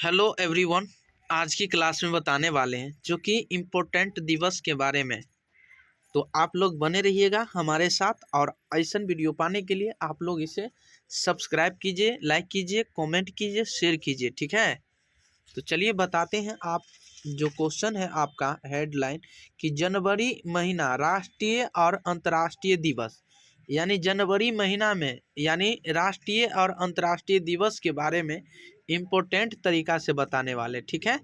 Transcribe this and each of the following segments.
Hello everyone. आज की class में बताने वाले हैं जो कि इम्पोर्टेंट दिवस के बारे में। तो आप लोग बने रहिएगा हमारे साथ और ऐसा वीडियो पाने के लिए आप लोग इसे सब्सक्राइब कीजिए, लाइक कीजिए, कमेंट कीजिए, शेयर कीजिए। ठीक है, तो चलिए बताते हैं। आप जो क्वेश्चन है आपका हेडलाइन कि जनवरी महीना राष्ट्रीय और अंतर्राष्ट्रीय दिवस, यानी जनवरी महीना में यानी राष्ट्रीय और अंतर्राष्ट्रीय दिवस के बारे में इम्पोर्टेंट तरीका से बताने वाले। ठीक है,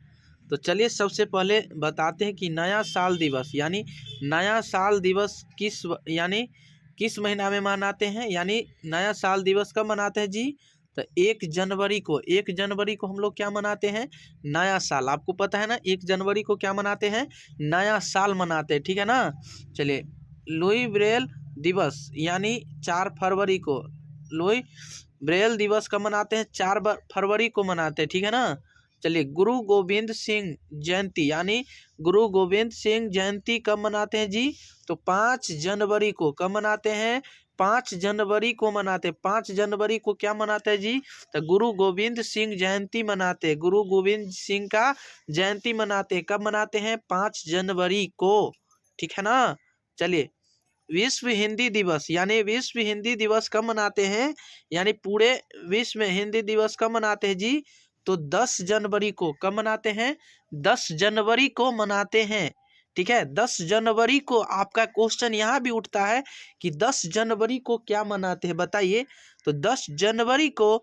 तो चलिए सबसे पहले बताते हैं कि नया साल दिवस यानी नया साल दिवस किस महीना में मनाते हैं, यानी नया साल दिवस कब मनाते हैं जी? तो 1 जनवरी को हम लोग क्या मनाते हैं? नया साल। आपको पता है ना, 1 जनवरी को क्या मनाते हैं? नया साल मनाते हैं। ठीक है ना। चलिए, लुई ब्रेल दिवस यानी 4 फरवरी को लुई ब्रेल दिवस कब मनाते हैं? 4 फरवरी को मनाते हैं। ठीक है ना। चलिए, गुरु गोविंद सिंह जयंती यानी गुरु गोविंद सिंह जयंती कब मनाते हैं जी? तो 5 जनवरी को। कब मनाते हैं? 5 जनवरी को मनाते। 5 जनवरी को क्या मनाते हैं जी? तो गुरु गोविंद सिंह जयंती मनाते। गुरु गोविंद सिंह का जयंती मनाते। कब मनाते हैं? 5 जनवरी को। ठीक है ना। चलिए, विश्व हिंदी दिवस यानी विश्व हिंदी दिवस कब मनाते हैं? यानी पूरे विश्व में हिंदी दिवस कब मनाते हैं जी? तो 10 जनवरी को। कब मनाते हैं? 10 जनवरी को मनाते हैं। ठीक है, 10 जनवरी को। आपका क्वेश्चन यहाँ भी उठता है कि 10 जनवरी को क्या मनाते हैं, बताइए। तो 10 जनवरी को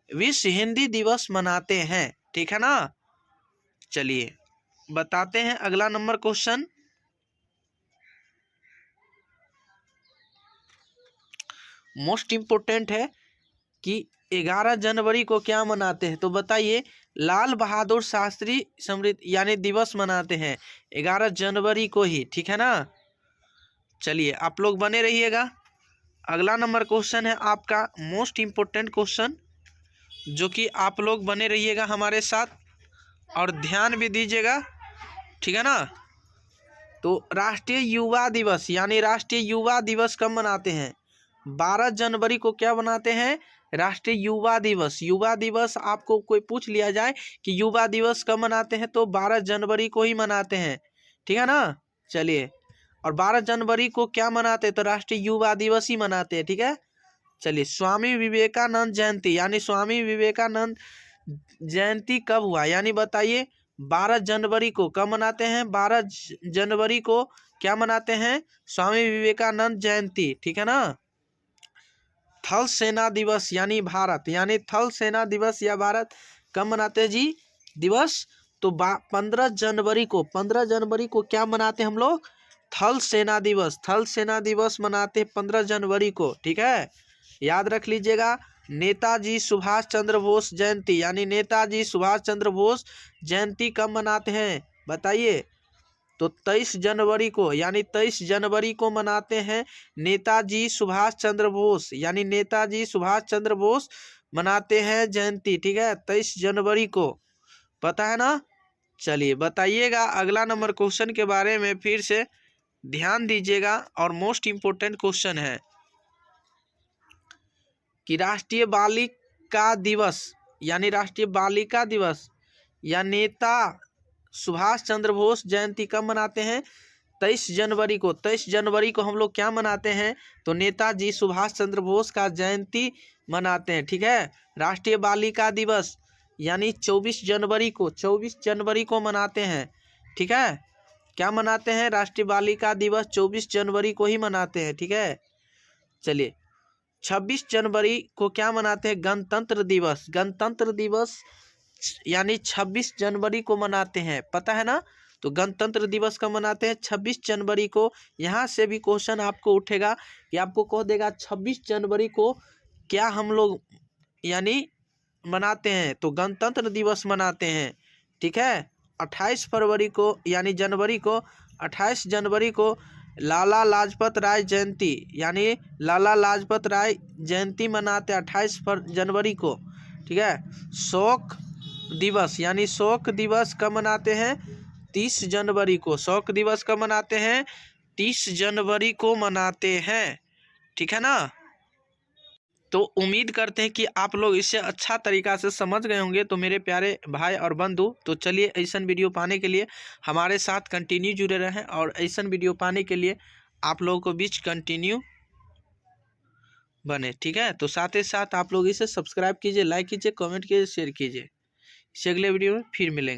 विश्व हिंदी दिवस मनाते हैं। ठीक है ना। चलिए बताते हैं अगला नंबर क्वेश्चन। मोस्ट इम्पोर्टेंट है कि 11 जनवरी को क्या मनाते हैं, तो बताइए। लाल बहादुर शास्त्री स्मृति यानी दिवस मनाते हैं 11 जनवरी को ही। ठीक है ना। चलिए आप लोग बने रहिएगा। अगला नंबर क्वेश्चन है आपका मोस्ट इम्पोर्टेंट क्वेश्चन, जो कि आप लोग बने रहिएगा हमारे साथ और ध्यान भी दीजिएगा। ठीक है ना। तो राष्ट्रीय युवा दिवस यानी राष्ट्रीय युवा दिवस कब मनाते हैं? 12 जनवरी को क्या मनाते हैं? राष्ट्रीय युवा दिवस। युवा दिवस आपको कोई पूछ लिया जाए कि युवा दिवस कब मनाते हैं, तो 12 जनवरी को ही मनाते हैं। ठीक है ना। चलिए, और 12 जनवरी को क्या मनाते हैं? तो राष्ट्रीय युवा दिवस ही मनाते हैं। ठीक है। चलिए, स्वामी विवेकानंद जयंती यानी स्वामी विवेकानंद जयंती कब हुआ, यानी बताइए। 12 जनवरी को। कब मनाते हैं? 12 जनवरी को क्या मनाते हैं? स्वामी विवेकानंद जयंती। ठीक है ना। थल सेना दिवस यानी भारत, यानी थल सेना दिवस या भारत कब मनाते हैं जी? दिवस तो 15 जनवरी को। 15 जनवरी को क्या मनाते हैं हम लोग? थल सेना दिवस। थल सेना दिवस मनाते हैं 15 जनवरी को। ठीक है, याद रख लीजिएगा। नेताजी सुभाष चंद्र बोस जयंती यानी नेताजी सुभाष चंद्र बोस जयंती कब मनाते हैं, बताइए। तो 23 जनवरी को, यानी 23 जनवरी को मनाते हैं नेताजी सुभाष चंद्र बोस, यानी नेताजी सुभाष चंद्र बोस मनाते हैं जयंती। ठीक है, 23 जनवरी को। पता है ना। चलिए बताइएगा अगला नंबर क्वेश्चन के बारे में, फिर से ध्यान दीजिएगा और मोस्ट इम्पोर्टेंट क्वेश्चन है कि राष्ट्रीय बालिका दिवस यानी राष्ट्रीय बालिका दिवस या नेता सुभाष चंद्र बोस जयंती कब मनाते हैं? 23 जनवरी को। 23 जनवरी को हम लोग क्या मनाते हैं? तो नेताजी सुभाष चंद्र बोस का जयंती मनाते हैं। ठीक है, राष्ट्रीय बालिका दिवस यानी 24 जनवरी को। 24 जनवरी को मनाते हैं। ठीक है, क्या मनाते हैं? राष्ट्रीय बालिका दिवस 24 जनवरी को ही मनाते हैं। ठीक है। चलिए, 26 जनवरी को क्या मनाते हैं? गणतंत्र दिवस। गणतंत्र दिवस यानी 26 जनवरी को मनाते हैं। पता है ना। तो गणतंत्र दिवस कब मनाते हैं? 26 जनवरी को। यहाँ से भी क्वेश्चन आपको उठेगा कि आपको कह देगा 26 जनवरी को क्या हम लोग यानी मनाते हैं, तो गणतंत्र दिवस मनाते हैं। ठीक है, 28 फरवरी को यानी जनवरी को, 28 जनवरी को लाला लाजपत राय जयंती यानी लाला लाजपत राय जयंती मनाते हैं 28 जनवरी को। ठीक है, शोक दिवस यानी शोक दिवस कब मनाते हैं? 30 जनवरी को। शोक दिवस कब मनाते हैं? 30 जनवरी को मनाते हैं। ठीक है ना। तो उम्मीद करते हैं कि आप लोग इसे अच्छा तरीक़ा से समझ गए होंगे। तो मेरे प्यारे भाई और बंधु, तो चलिए ऐसन वीडियो पाने के लिए हमारे साथ कंटिन्यू जुड़े रहें, और ऐसन वीडियो पाने के लिए आप लोगों को बीच कंटिन्यू बने, ठीक है। तो साथ ही साथ आप लोग इसे सब्सक्राइब कीजिए, लाइक कीजिए, कमेंट कीजिए, शेयर कीजिए। इसे अगले वीडियो में फिर मिलेंगे।